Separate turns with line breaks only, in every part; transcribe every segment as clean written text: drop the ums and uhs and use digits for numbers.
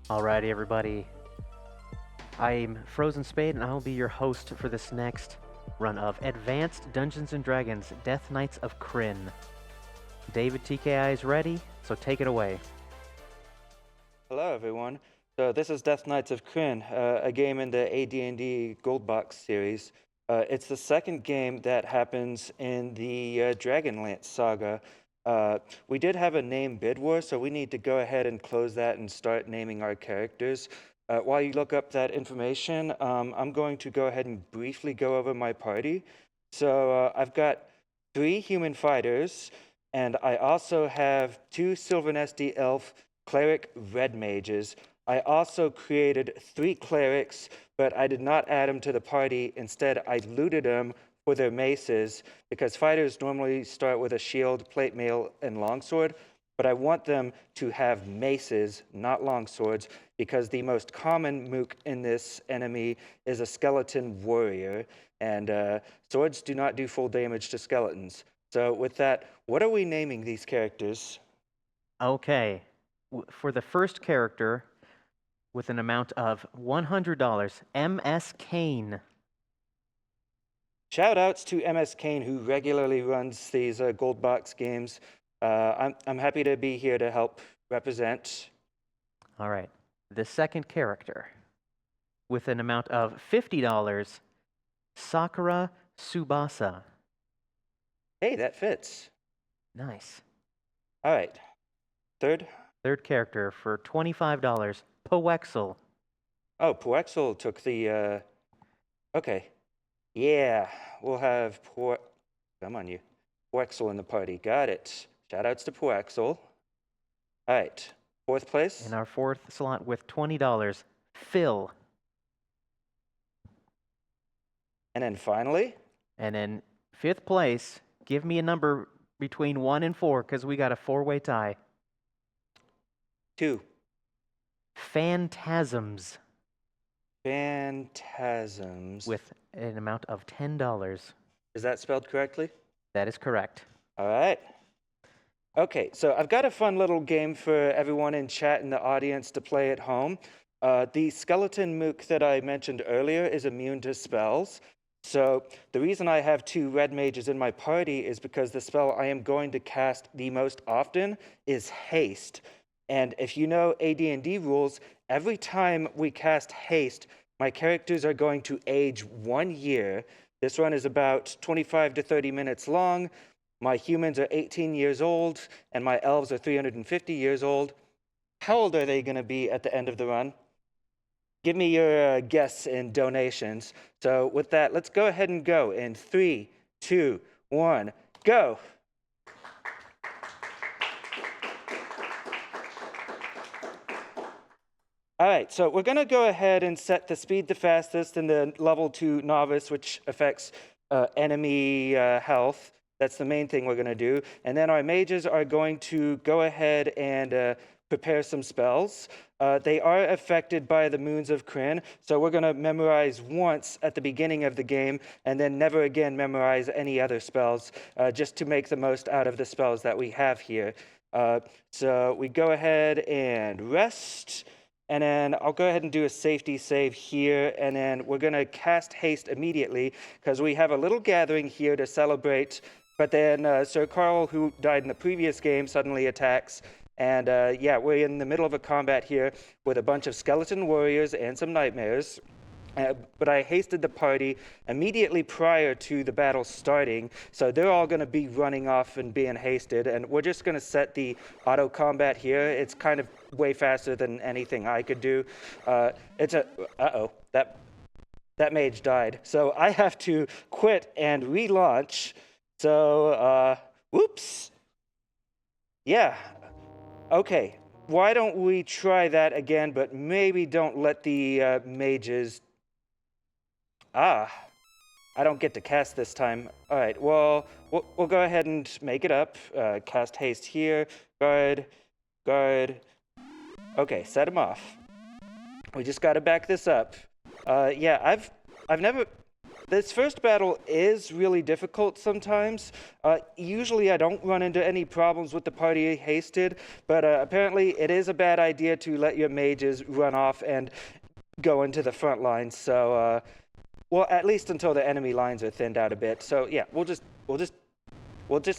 Alrighty, everybody. I'm Frozen Spade, and I'll be your host for this next run of Advanced Dungeons & Dragons Death Knights of Krynn. David TKI is ready, so take it away.
Hello, everyone. So this is Death Knights of Krynn, a game in the AD&D Gold Box series. It's the second game that happens in the Dragonlance saga. We did have a name bid war, so we need to go ahead and close that and start naming our characters. While you look up that information, I'm going to go ahead and briefly go over my party. So I've got 3 human fighters, and I also have 2 Sylvanesti elf cleric red mages. I also created 3 clerics, but I did not add them to the party. Instead, I looted them for their maces, because fighters normally start with a shield, plate mail, and longsword, but I want them to have maces, not longswords, because the most common mook in this enemy is a skeleton warrior, and swords do not do full damage to skeletons. So with that, what are we naming these characters?
Okay, for the first character, with an amount of $100, MS Kane.
Shout outs to MS Kane, who regularly runs these gold box games. I'm happy to be here to help represent.
All right, the second character, with an amount of $50, Sakura Tsubasa.
Hey, that fits.
Nice.
All right. Third
character, for $25, Poexel.
Oh, Poexel took the, okay. Yeah, we'll have come on you. Poexel in the party, got it. Shout outs to Poexel. All right, 4th place.
In our 4th slot with $20, Phil.
And then finally?
And in 5th place, give me a number between 1 and 4, because we got a 4-way tie.
2.
Phantasms.
Phantasms.
With an amount of $10.
Is that spelled correctly?
That is correct.
All right. Okay, so I've got a fun little game for everyone in chat and the audience to play at home. The skeleton mook that I mentioned earlier is immune to spells. So the reason I have 2 red mages in my party is because the spell I am going to cast the most often is Haste. And if you know AD&D rules, every time we cast Haste, my characters are going to age 1 year. This run is about 25 to 30 minutes long. My humans are 18 years old, and my elves are 350 years old. How old are they going to be at the end of the run? Give me your guess and donations. So with that, let's go ahead and go in 3, 2, 1, go. All right, so we're going to go ahead and set the speed the fastest and the level to novice, which affects enemy health. That's the main thing we're going to do. And then our mages are going to go ahead and prepare some spells. They are affected by the moons of Krynn, so we're going to memorize once at the beginning of the game and then never again memorize any other spells, just to make the most out of the spells that we have here. So we go ahead and rest. And then I'll go ahead and do a safety save here, and then we're going to cast Haste immediately, because we have a little gathering here to celebrate. But then Sir Carl, who died in the previous game, suddenly attacks. And yeah, we're in the middle of a combat here with a bunch of skeleton warriors and some nightmares. But I hasted the party immediately prior to the battle starting, so they're all going to be running off and being hasted, and we're just going to set the auto combat here. It's kind of way faster than anything I could do. Uh-oh, that mage died. So I have to quit and relaunch. So, whoops. Yeah, okay. Why don't we try that again, but maybe don't let the mages... I don't get to cast this time. All right, well, we'll go ahead and make it up. Cast Haste here. Guard. Okay, set him off. We just got to back this up. Yeah, I've never... This first battle is really difficult sometimes. Usually I don't run into any problems with the party hasted, but apparently it is a bad idea to let your mages run off and go into the front lines. So, well, at least until the enemy lines are thinned out a bit. So yeah, we'll just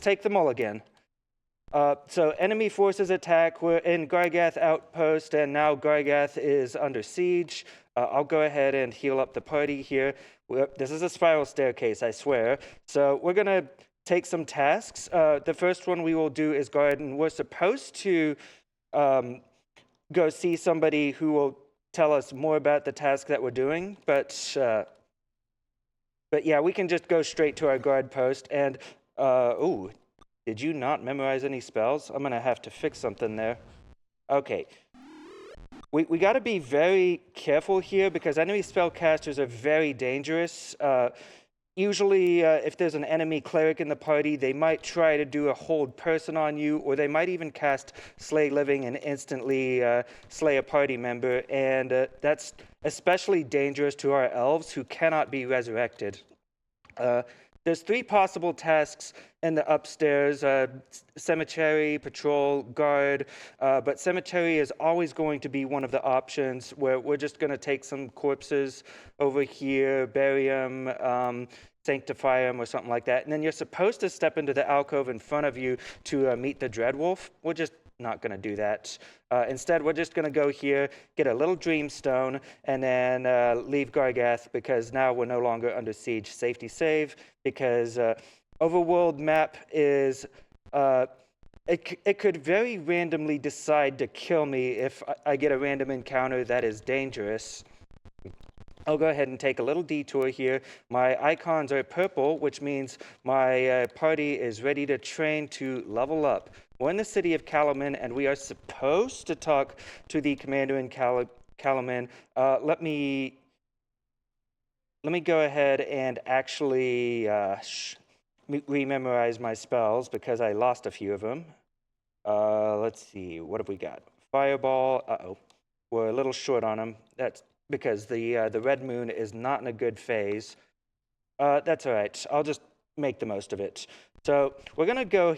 take the mulligan. So enemy forces attack. We're in Gargath outpost, and now Gargath is under siege. I'll go ahead and heal up the party here. This is a spiral staircase, I swear. So we're gonna take some tasks. The first one we will do is garden. We're supposed to go see somebody who will tell us more about the task that we're doing, but yeah, we can just go straight to our guard post. And ooh. Did you not memorize any spells? I'm gonna have to fix something there. Okay. We gotta be very careful here because enemy spellcasters are very dangerous. Usually, if there's an enemy cleric in the party, they might try to do a hold person on you, or they might even cast Slay Living and instantly slay a party member, and that's especially dangerous to our elves who cannot be resurrected. There's 3 possible tasks in the upstairs, cemetery, patrol, guard, but cemetery is always going to be one of the options where we're just going to take some corpses over here, bury them, sanctify them or something like that, and then you're supposed to step into the alcove in front of you to meet the Dreadwolf. We're just not going to do that. Instead, we're just going to go here, get a little dreamstone, and then leave Gargath because now we're no longer under siege. Safety save, because overworld map is, it could very randomly decide to kill me if I get a random encounter that is dangerous. I'll go ahead and take a little detour here. My icons are purple, which means my party is ready to train to level up. We're in the city of Kalaman, and we are supposed to talk to the commander in Kalaman. Let me go ahead and actually rememorize my spells because I lost a few of them. Let's see, what have we got? Fireball. Uh-oh, we're a little short on them. That's because the red moon is not in a good phase. That's all right. I'll just make the most of it. So we're gonna go.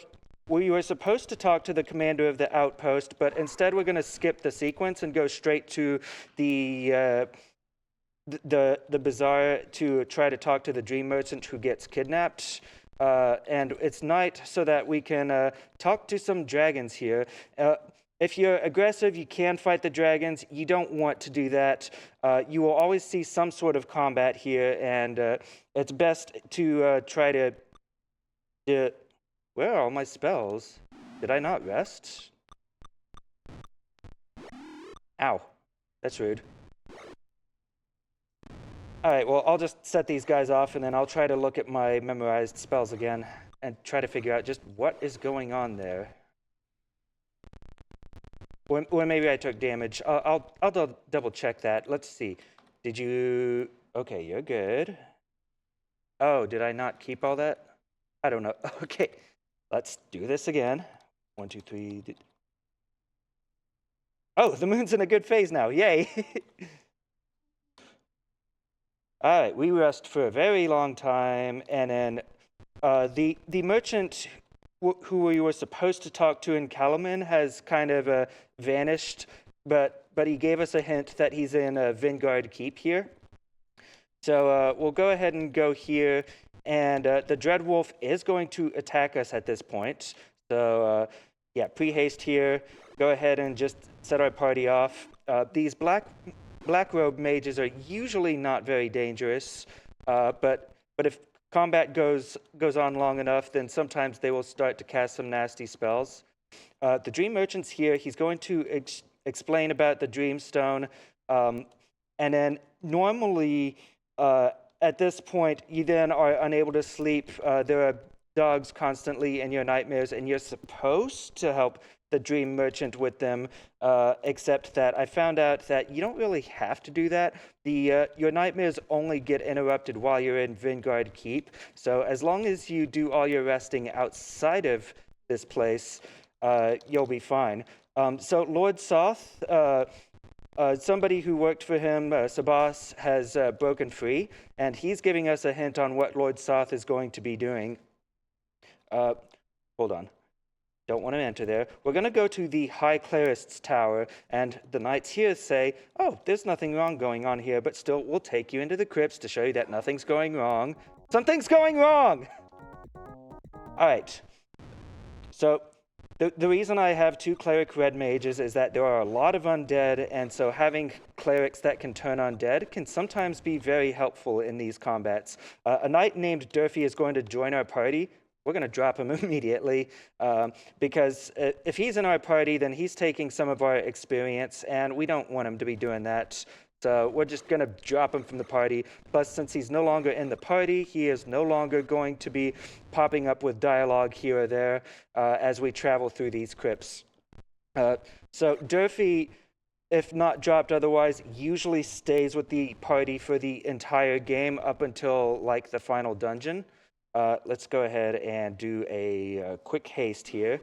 We were supposed to talk to the commander of the outpost, but instead we're gonna skip the sequence and go straight to the bazaar to try to talk to the dream merchant who gets kidnapped. And it's night so that we can talk to some dragons here. If you're aggressive, you can fight the dragons. You don't want to do that. You will always see some sort of combat here, and it's best to try to... Where are all my spells? Did I not rest? Ow. That's rude. All right, well, I'll just set these guys off, and then I'll try to look at my memorized spells again and try to figure out just what is going on there. Or maybe I took damage. I'll double check that. Let's see. Did you... Okay, you're good. Oh, did I not keep all that? I don't know. Okay, let's do this again. 1, 2, 3... Oh, the moon's in a good phase now. Yay! All right, we rest for a very long time, and then the merchant who we were supposed to talk to in Kalaman has kind of vanished, but he gave us a hint that he's in Vingard Keep here. So we'll go ahead and go here, and the Dreadwolf is going to attack us at this point. So yeah, pre-haste here. Go ahead and just set our party off. These black robe mages are usually not very dangerous, but if combat goes on long enough, then sometimes they will start to cast some nasty spells. The Dream Merchant's here. He's going to explain about the Dreamstone, and then normally at this point you then are unable to sleep. There are dogs constantly in your nightmares, and you're supposed to help the Dream Merchant with them, except that I found out that you don't really have to do that. Your nightmares only get interrupted while you're in Vingard Keep, so as long as you do all your resting outside of this place, you'll be fine. So Lord Soth somebody who worked for him, Sabas, has broken free, and he's giving us a hint on what Lord Soth is going to be doing. Hold on. Don't want to enter there. We're going to go to the High Clerist's Tower, and the knights here say, oh, there's nothing wrong going on here, but still, we'll take you into the crypts to show you that nothing's going wrong. Something's going wrong! All right. So the reason I have 2 cleric red mages is that there are a lot of undead, and so having clerics that can turn undead can sometimes be very helpful in these combats. A knight named Durfee is going to join our party. We're going to drop him immediately because if he's in our party, then he's taking some of our experience, and we don't want him to be doing that. So we're just going to drop him from the party. Plus, since he's no longer in the party, he is no longer going to be popping up with dialogue here or there as we travel through these crypts. So Durfee, if not dropped otherwise, usually stays with the party for the entire game up until like the final dungeon. Let's go ahead and do a quick haste here.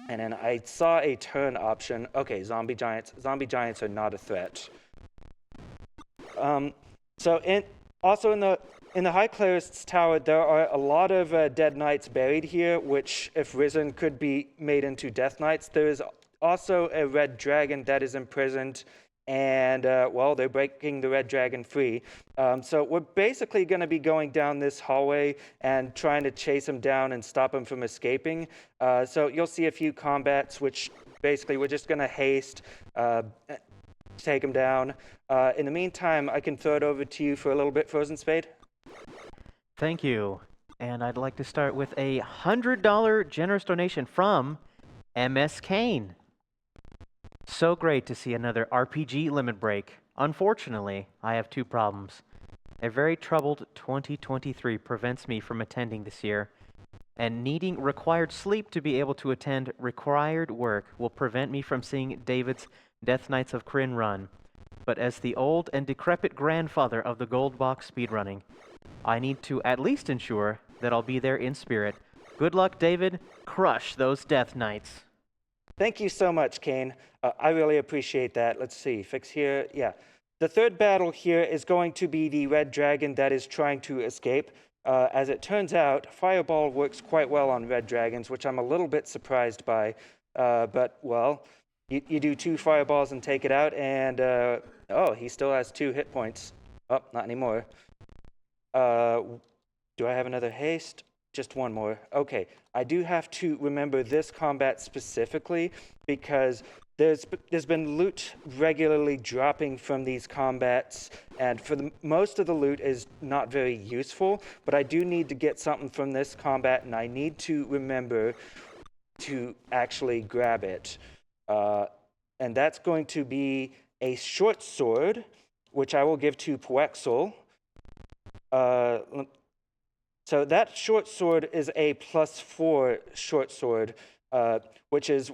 And then I saw a turn option. Okay, zombie giants. Zombie giants are not a threat. Also in the High Clerist's Tower, there are a lot of dead knights buried here, which, if risen, could be made into death knights. There is also a red dragon that is imprisoned, and well, they're breaking the red dragon free. So we're basically going to be going down this hallway and trying to chase him down and stop him from escaping. So you'll see a few combats, which basically we're just going to haste, take him down. In the meantime, I can throw it over to you for a little bit, Frozen Spade.
Thank you. And I'd like to start with a $100 generous donation from MS Kane. So great to see another RPG limit break. Unfortunately, I have 2 problems. A very troubled 2023 prevents me from attending this year, and needing required sleep to be able to attend required work will prevent me from seeing David's Death Knights of Krynn run. But as the old and decrepit grandfather of the gold box speedrunning, I need to at least ensure that I'll be there in spirit. Good luck, David. Crush those Death Knights.
Thank you so much, Kane. I really appreciate that. Let's see, fix here. Yeah. The third battle here is going to be the red dragon that is trying to escape. As it turns out, Fireball works quite well on red dragons, which I'm a little bit surprised by. But, well, you do 2 fireballs and take it out, and, oh, he still has 2 hit points. Oh, not anymore. Do I have another haste? Just 1 more. Okay, I do have to remember this combat specifically because there's been loot regularly dropping from these combats, and for most of the loot is not very useful, but I do need to get something from this combat, and I need to remember to actually grab it. And that's going to be a short sword, which I will give to Poexel. So that short sword is a +4 short sword, which is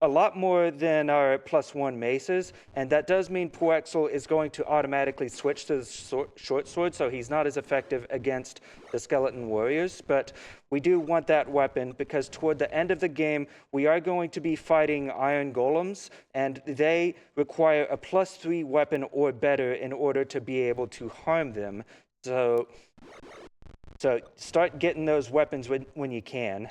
a lot more than our +1 maces, and that does mean Poexel is going to automatically switch to the short sword, so he's not as effective against the skeleton warriors, but we do want that weapon because toward the end of the game, we are going to be fighting iron golems, and they require a +3 weapon or better in order to be able to harm them. So start getting those weapons when you can.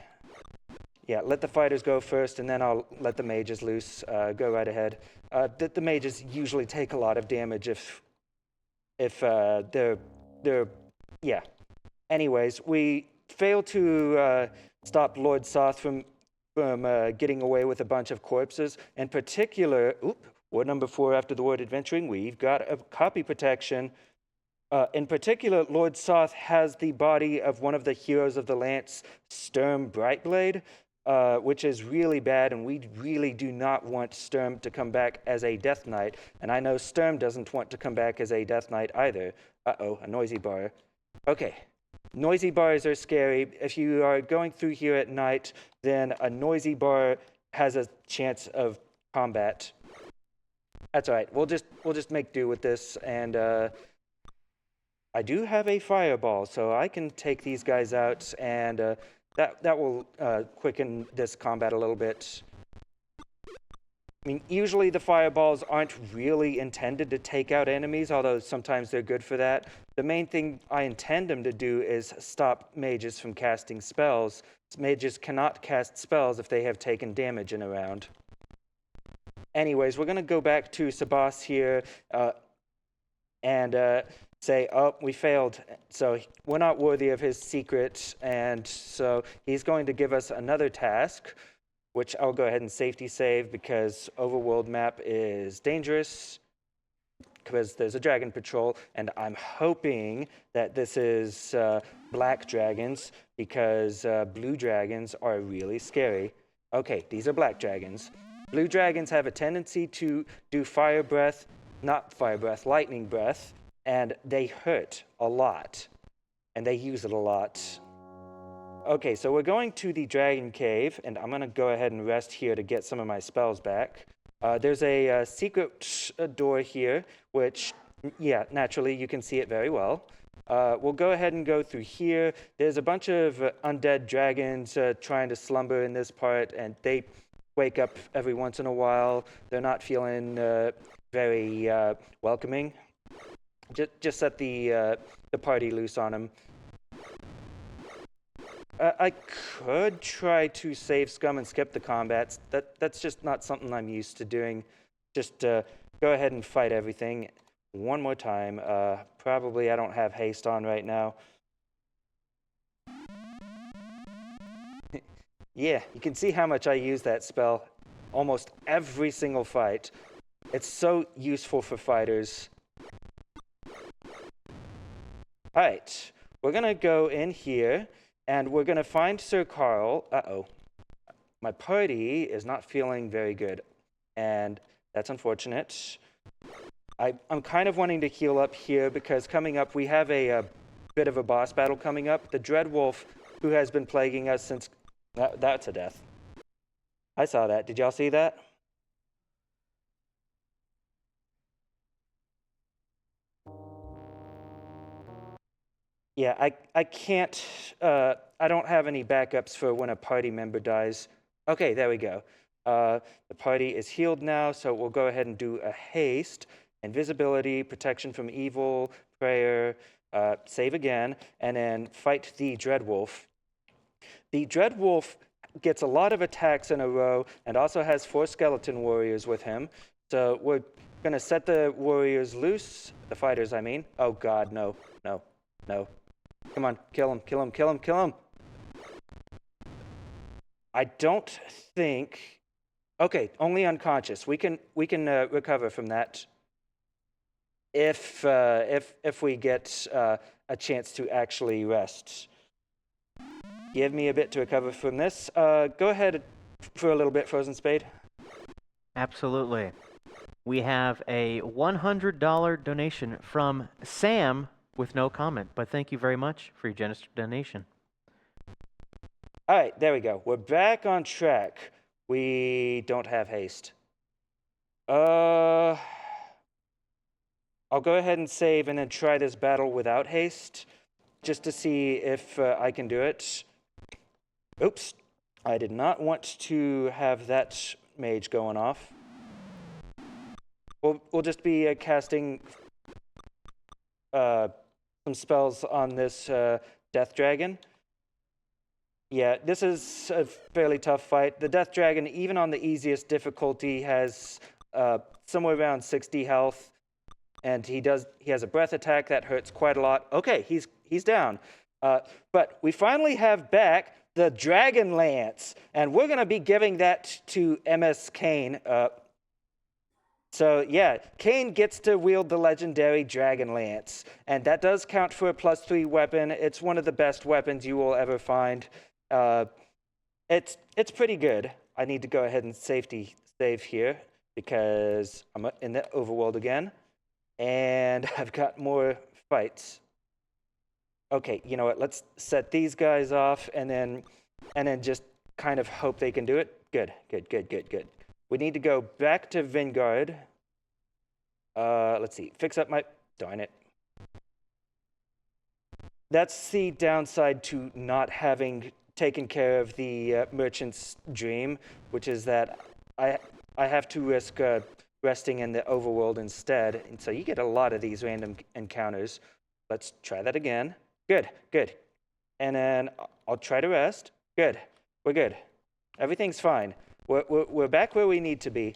Yeah, let the fighters go first, and then I'll let the mages loose. Go right ahead. The mages usually take a lot of damage if they're yeah. Anyways, we failed to stop Lord Soth from getting away with a bunch of corpses. In particular, word number 4 after the word adventuring, we've got a copy protection. In particular, Lord Soth has the body of one of the heroes of the Lance, Sturm Brightblade, which is really bad, and we really do not want Sturm to come back as a Death Knight. And I know Sturm doesn't want to come back as a Death Knight either. Uh-oh, a noisy bar. Okay, noisy bars are scary. If you are going through here at night, then a noisy bar has a chance of combat. That's all right. We'll just make do with this, and I do have a fireball, so I can take these guys out, and that will quicken this combat a little bit. I mean, usually the fireballs aren't really intended to take out enemies, although sometimes they're good for that. The main thing I intend them to do is stop mages from casting spells. Mages cannot cast spells if they have taken damage in a round. Anyways, we're going to go back to Sabas here and say, oh, we failed. So we're not worthy of his secret, and so he's going to give us another task, which I'll go ahead and safety save because overworld map is dangerous because there's a dragon patrol, and I'm hoping that this is black dragons because blue dragons are really scary. Okay, these are black dragons. Blue dragons have a tendency to do lightning breath, and they hurt a lot, and they use it a lot. Okay, so we're going to the dragon cave, and I'm going to go ahead and rest here to get some of my spells back. There's a secret door here, which, yeah, naturally you can see it very well. We'll go ahead and go through here. There's a bunch of undead dragons trying to slumber in this part, and they wake up every once in a while. They're not feeling very welcoming. Just set the party loose on them. I could try to save scum and skip the combats. That's just not something I'm used to doing. Just go ahead and fight everything one more time. Probably I don't have haste on right now. Yeah, you can see how much I use that spell almost every single fight. It's so useful for fighters. All right, we're going to go in here. And we're going to find Sir Carl. Uh-oh. My party is not feeling very good. And that's unfortunate. I'm kind of wanting to heal up here because coming up, we have a bit of a boss battle coming up. The Dreadwolf, who has been plaguing us since... That's a death. I saw that. Did y'all see that? Yeah, I can't, I don't have any backups for when a party member dies. Okay, there we go. The party is healed now, so we'll go ahead and do a haste, invisibility, protection from evil, prayer, save again, and then fight the Dreadwolf. The Dreadwolf gets a lot of attacks in a row and also has 4 skeleton warriors with him. So we're going to set the warriors loose, the fighters, I mean. Oh God, no. Come on, kill him. I don't think... Okay, only unconscious. We can recover from that if we get a chance to actually rest. Give me a bit to recover from this. Go ahead for a little bit, Frozen Spade.
Absolutely. We have a $100 donation from Sam with no comment, but thank you very much for your generous donation.
All right, there we go. We're back on track. We don't have haste. I'll go ahead and save and then try this battle without haste, just to see if I can do it. Oops, I did not want to have that mage going off. We'll just be casting some spells on this Death Dragon. Yeah, this is a fairly tough fight. The Death Dragon, even on the easiest difficulty, has somewhere around 60 health, and he has a breath attack that hurts quite a lot. Okay, he's down. But we finally have back the Dragon Lance, and we're going to be giving that to MS Kane. So yeah, Kane gets to wield the legendary Dragon Lance, and that does count for a +3 weapon. It's one of the best weapons you will ever find. It's pretty good. I need to go ahead and safety save here because I'm in the overworld again, and I've got more fights. Okay, you know what? Let's set these guys off, and then just kind of hope they can do it. Good. We need to go back to Vanguard. Let's see. Fix up my... Darn it. That's the downside to not having taken care of the merchant's dream, which is that I have to risk resting in the overworld instead. And so you get a lot of these random encounters. Let's try that again. Good, good. And then I'll try to rest. Good, we're good. Everything's fine. We're back where we need to be.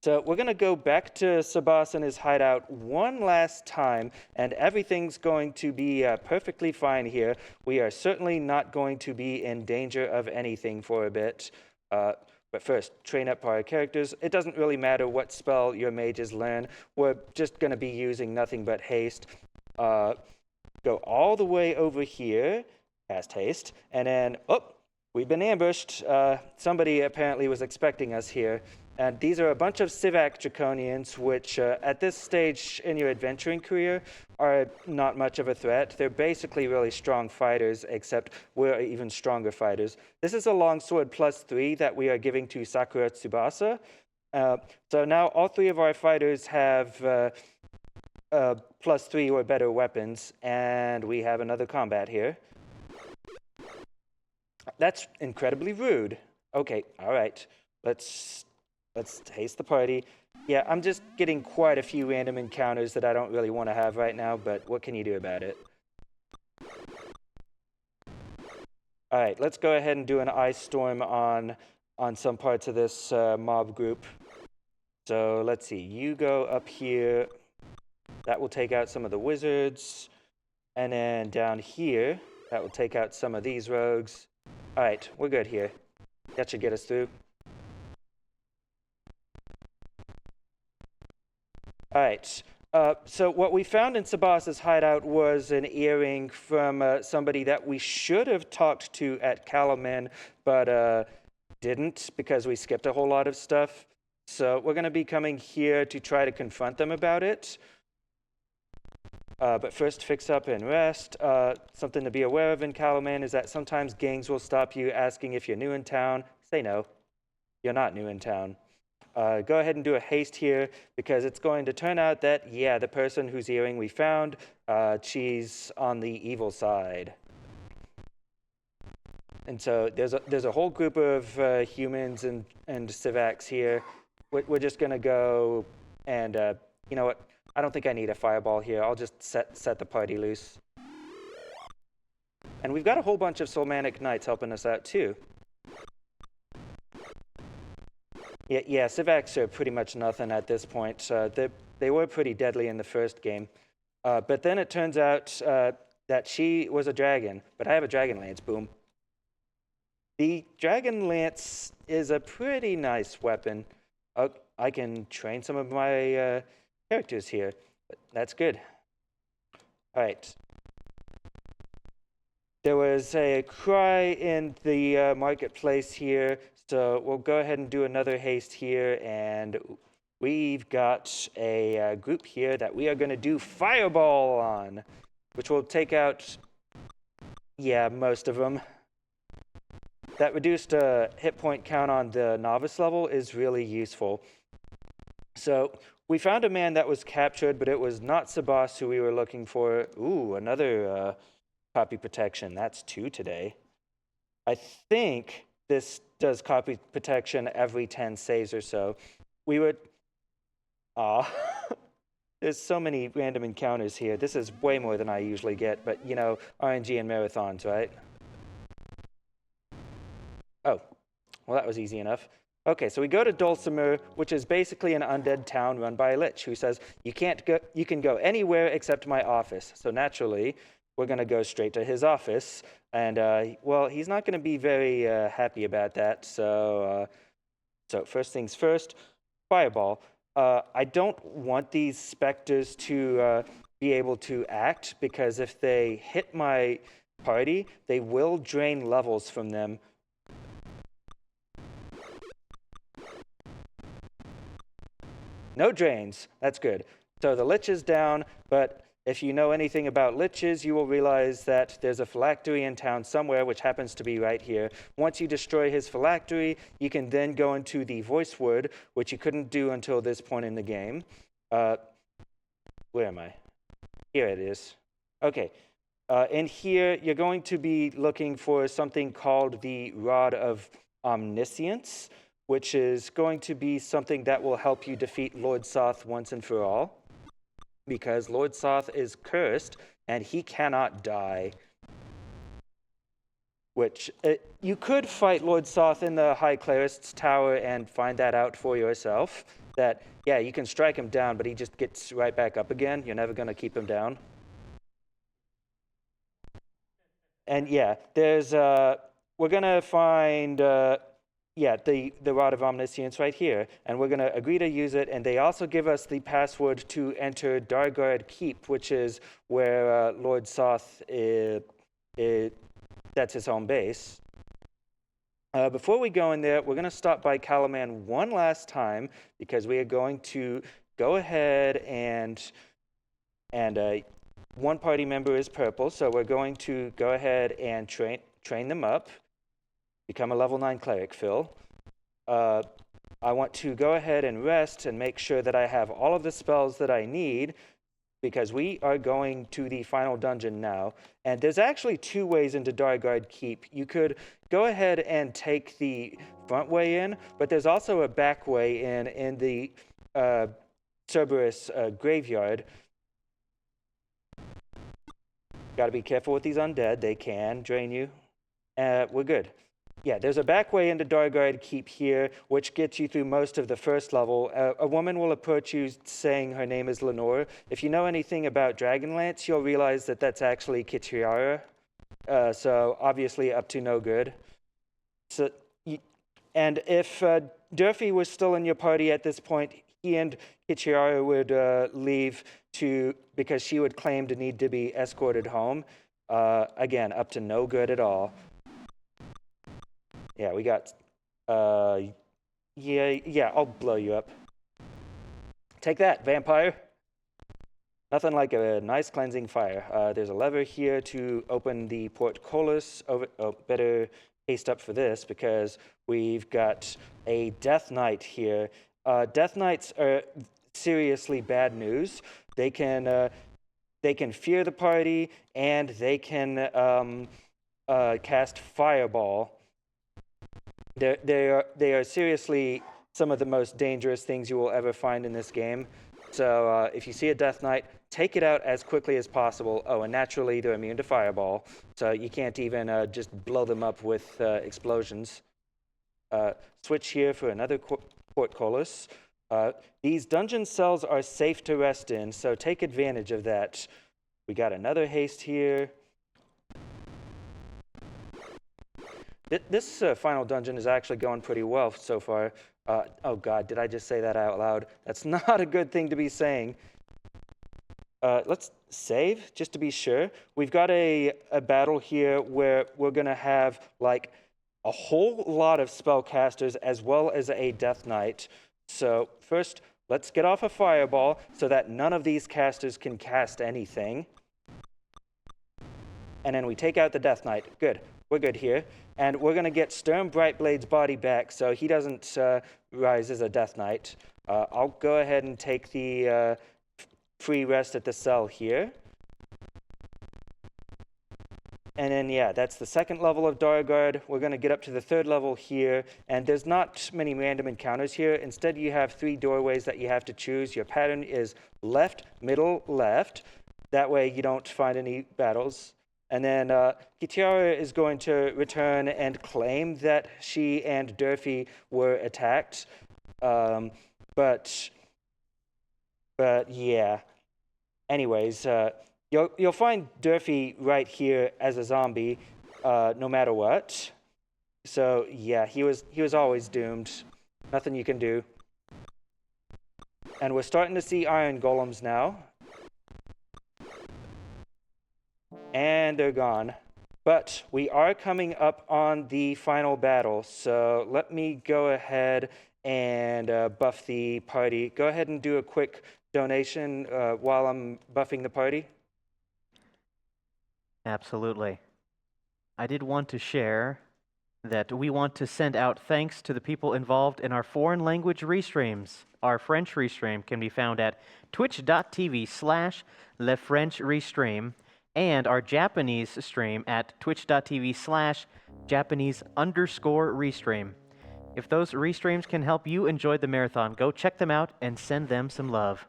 So we're going to go back to Sabas and his hideout one last time, and everything's going to be perfectly fine here. We are certainly not going to be in danger of anything for a bit. But first, train up our characters. It doesn't really matter what spell your mages learn. We're just going to be using nothing but haste. Go all the way over here, cast haste, and then, oh, we've been ambushed. Somebody apparently was expecting us here. And these are a bunch of Civac Draconians, which at this stage in your adventuring career are not much of a threat. They're basically really strong fighters, except we're even stronger fighters. This is a longsword +3 that we are giving to Sakura Tsubasa. So now all three of our fighters have +3 or better weapons, and we have another combat here. That's incredibly rude. Okay, all right. Let's haste the party. Yeah, I'm just getting quite a few random encounters that I don't really want to have right now, but what can you do about it? All right, let's go ahead and do an ice storm on some parts of this mob group. So let's see, you go up here. That will take out some of the wizards. And then down here, that will take out some of these rogues. All right, we're good here. That should get us through. All right. So what we found in Sabas's hideout was an earring from somebody that we should have talked to at Kalaman, but didn't because we skipped a whole lot of stuff. So we're going to be coming here to try to confront them about it. But first, fix up and rest. Something to be aware of in Kalaman is that sometimes gangs will stop you asking if you're new in town. Say no. You're not new in town. Go ahead and do a haste here because it's going to turn out that, yeah, the person whose earring we found, she's on the evil side. And so there's a whole group of humans and Civacs here. We're just going to go and, you know what? I don't think I need a fireball here. I'll just set the party loose. And we've got a whole bunch of Solmanic Knights helping us out too. Yeah, Civacs are pretty much nothing at this point. They were pretty deadly in the first game. But then it turns out that she was a dragon. But I have a dragon lance, boom. The dragon lance is a pretty nice weapon. I can train some of my characters here. That's good. All right. There was a cry in the marketplace here, so we'll go ahead and do another haste here, and we've got a group here that we are going to do Fireball on, which will take out, yeah, most of them. That reduced hit point count on the novice level is really useful. So we found a man that was captured, but it was not Sabas who we were looking for. Ooh, another copy protection. That's 2 today. I think this does copy protection every 10 saves or so. We would... There's so many random encounters here. This is way more than I usually get, but, you know, RNG and marathons, right? Oh, well, that was easy enough. Okay, so we go to Dulcimer, which is basically an undead town run by a lich who says, you can go anywhere except my office. So naturally, we're going to go straight to his office. And, well, he's not going to be very happy about that. So first things first, Fireball. I don't want these specters to be able to act, because if they hit my party, they will drain levels from them. No drains. That's good. So the lich is down, but if you know anything about liches, you will realize that there's a phylactery in town somewhere, which happens to be right here. Once you destroy his phylactery, you can then go into the voice wood, which you couldn't do until this point in the game. Where am I? Here it is. Okay. In here, you're going to be looking for something called the Rod of Omniscience, which is going to be something that will help you defeat Lord Soth once and for all, because Lord Soth is cursed and he cannot die. Which, you could fight Lord Soth in the High Clerist's Tower and find that out for yourself. That, yeah, you can strike him down, but he just gets right back up again. You're never going to keep him down. And yeah, there's, we're going to find, the Rod of Omniscience right here, and we're going to agree to use it, and they also give us the password to enter Dargard Keep, which is where Lord Soth that's his home base. Before we go in there, we're going to stop by Kalaman one last time, because we are going to go ahead and one party member is purple, so we're going to go ahead and train them up, become a level 9 cleric, Phil. I want to go ahead and rest and make sure that I have all of the spells that I need, because we are going to the final dungeon now. And there's actually 2 ways into Dargard Keep. You could go ahead and take the front way in, but there's also a back way in the Cerberus graveyard. Got to be careful with these undead. They can drain you. We're good. Yeah, there's a back way into Dargard Keep here, which gets you through most of the first level. A woman will approach you saying her name is Lenore. If you know anything about Dragonlance, you'll realize that that's actually Kitiara. So obviously up to no good. And if Durfee was still in your party at this point, he and Kitiara would leave because she would claim to need to be escorted home. Again, up to no good at all. Yeah, we got, yeah, I'll blow you up. Take that, vampire. Nothing like a nice cleansing fire. There's a lever here to open the portcullis. Better haste up for this, because we've got a Death Knight here. Death Knights are seriously bad news. They can fear the party, and they can cast Fireball. They are seriously some of the most dangerous things you will ever find in this game. So if you see a Death Knight, take it out as quickly as possible. Oh, and naturally they're immune to Fireball, so you can't even just blow them up with explosions. Switch here for another portcullis. These dungeon cells are safe to rest in, so take advantage of that. We got another haste here. This final dungeon is actually going pretty well so far. Oh God, did I just say that out loud? That's not a good thing to be saying. Let's save, just to be sure. We've got a battle here where we're going to have like a whole lot of spellcasters as well as a Death Knight. So first, let's get off a Fireball so that none of these casters can cast anything. And then we take out the Death Knight. Good. We're good here. And we're going to get Sturm Brightblade's body back so he doesn't rise as a Death Knight. I'll go ahead and take the free rest at the cell here. And then, yeah, that's the second level of Dargard. We're going to get up to the third level here. And there's not many random encounters here. Instead, you have 3 doorways that you have to choose. Your pattern is left, middle, left. That way you don't find any battles. And then Kitiara is going to return and claim that she and Durfee were attacked. But yeah. Anyways, you'll find Durfee right here as a zombie, no matter what. So yeah, he was always doomed. Nothing you can do. And we're starting to see iron golems now. And they're gone. But we are coming up on the final battle, so let me go ahead and buff the party. Go ahead and do a quick donation while I'm buffing the party.
Absolutely. I did want to share that we want to send out thanks to the people involved in our foreign language restreams. Our French restream can be found at twitch.tv/lefrenchrestream. And our Japanese stream at twitch.tv/Japanese_restream. If those restreams can help you enjoy the marathon, go check them out and send them some love.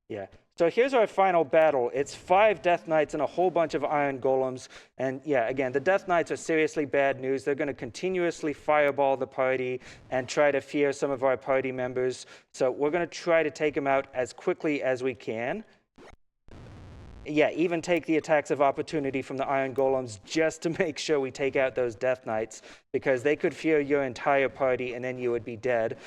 Yeah. So here's our final battle. It's 5 Death Knights and a whole bunch of Iron Golems. And yeah, again, the Death Knights are seriously bad news. They're going to continuously fireball the party and try to fear some of our party members. So we're going to try to take them out as quickly as we can. Yeah, even take the attacks of opportunity from the Iron Golems just to make sure we take out those Death Knights, because they could fear your entire party and then you would be dead.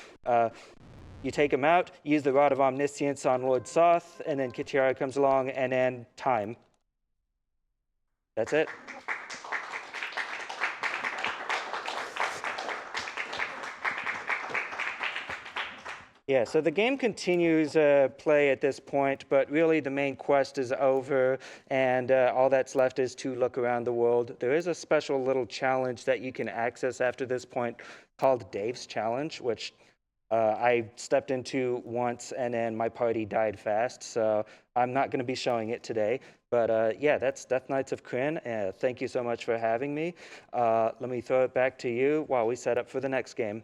You take them out, use the Rod of Omniscience on Lord Soth, and then Kitiara comes along, and then time. That's it. Yeah, so the game continues play at this point, but really the main quest is over, and all that's left is to look around the world. There is a special little challenge that you can access after this point called Dave's Challenge, which I stepped into once, and then my party died fast, so I'm not going to be showing it today. But yeah, that's Death Knights of Krynn. Thank you so much for having me. Let me throw it back to you while we set up for the next game.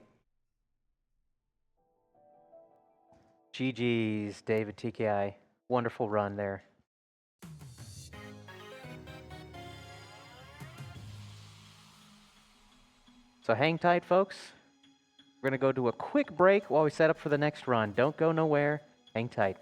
GG's, David TKI. Wonderful run there. So hang tight, folks. We're going to go do a quick break while we set up for the next run. Don't go nowhere. Hang tight.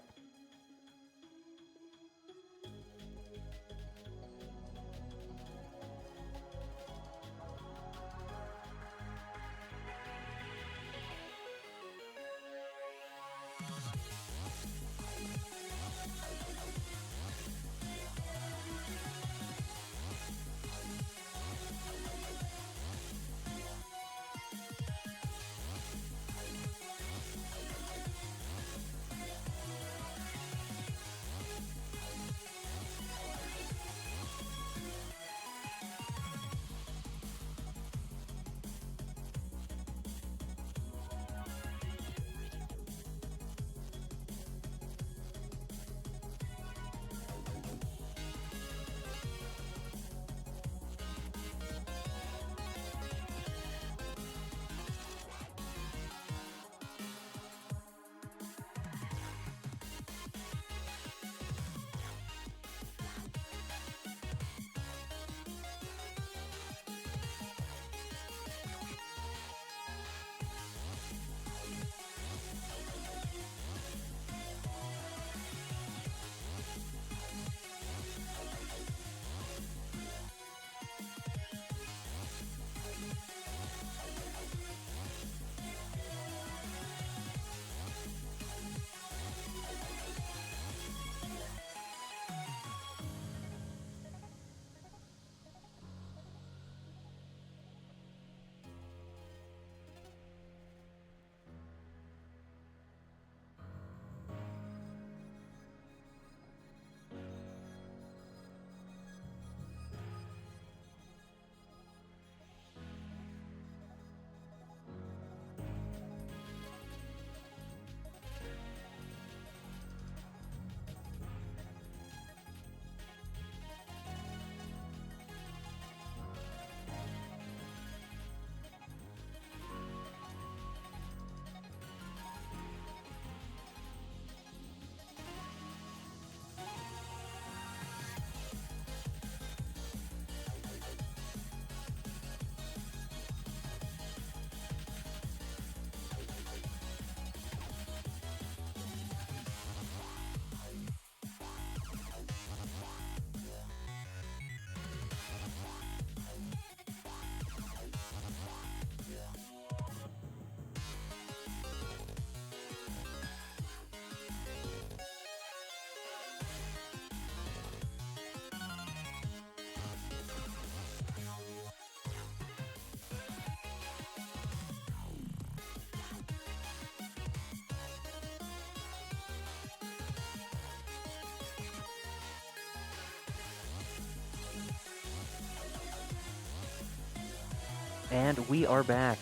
And we are back.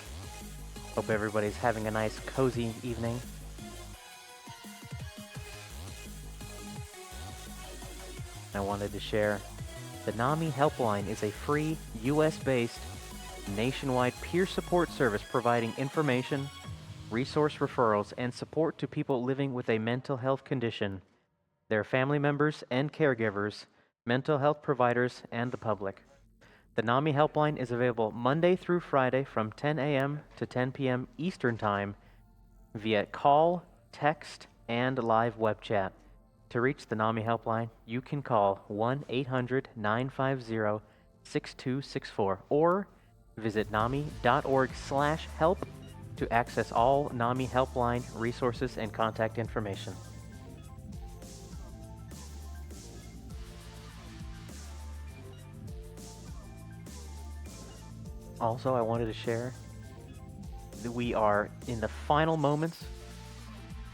Hope everybody's having a nice, cozy evening. I wanted to share the NAMI helpline is a free US-based nationwide peer support service providing information, resource referrals, and support to people living with a mental health condition, their family members and caregivers, mental health providers, and the public. The NAMI helpline is available Monday through Friday from 10 a.m. to 10 p.m. Eastern Time via call, text, and live web chat. To reach the NAMI helpline, you can call 1-800-950-6264 or visit nami.org/help to access all NAMI helpline resources and contact information. Also, I wanted to share that we are in the final moments.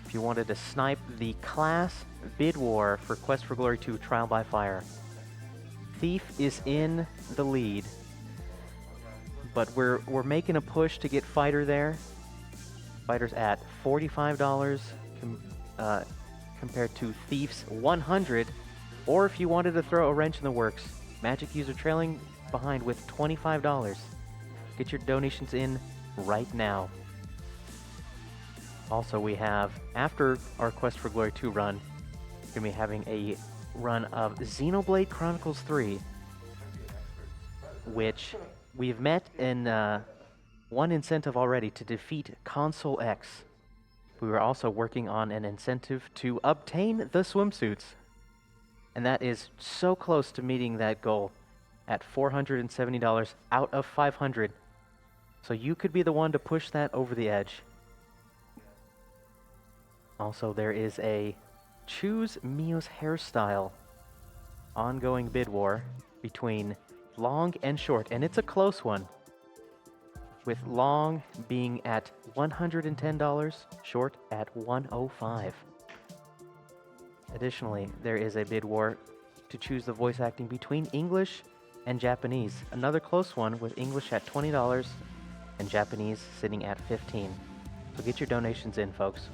If you wanted to snipe the class bid war for Quest for Glory 2 Trial by Fire, Thief is in the lead, but we're making a push to get Fighter there. Fighter's at $45 compared to Thief's $100. Or if you wanted to throw a wrench in the works, Magic User trailing behind with $25. Get your donations in right now. Also, we have, after our Quest for Glory 2 run, we're going to be having a run of Xenoblade Chronicles 3, which we've met in one incentive already to defeat Console X. We were also working on an incentive to obtain the swimsuits, and that is so close to meeting that goal at $470 out of $500. So you could be the one to push that over the edge. Also, there is a Choose Mio's Hairstyle ongoing bid war between long and short, and it's a close one, with long being at $110, short at $105. Additionally, there is a bid war to choose the voice acting between English and Japanese. Another close one with English at $20 and Japanese sitting at $15. So get your donations in, folks.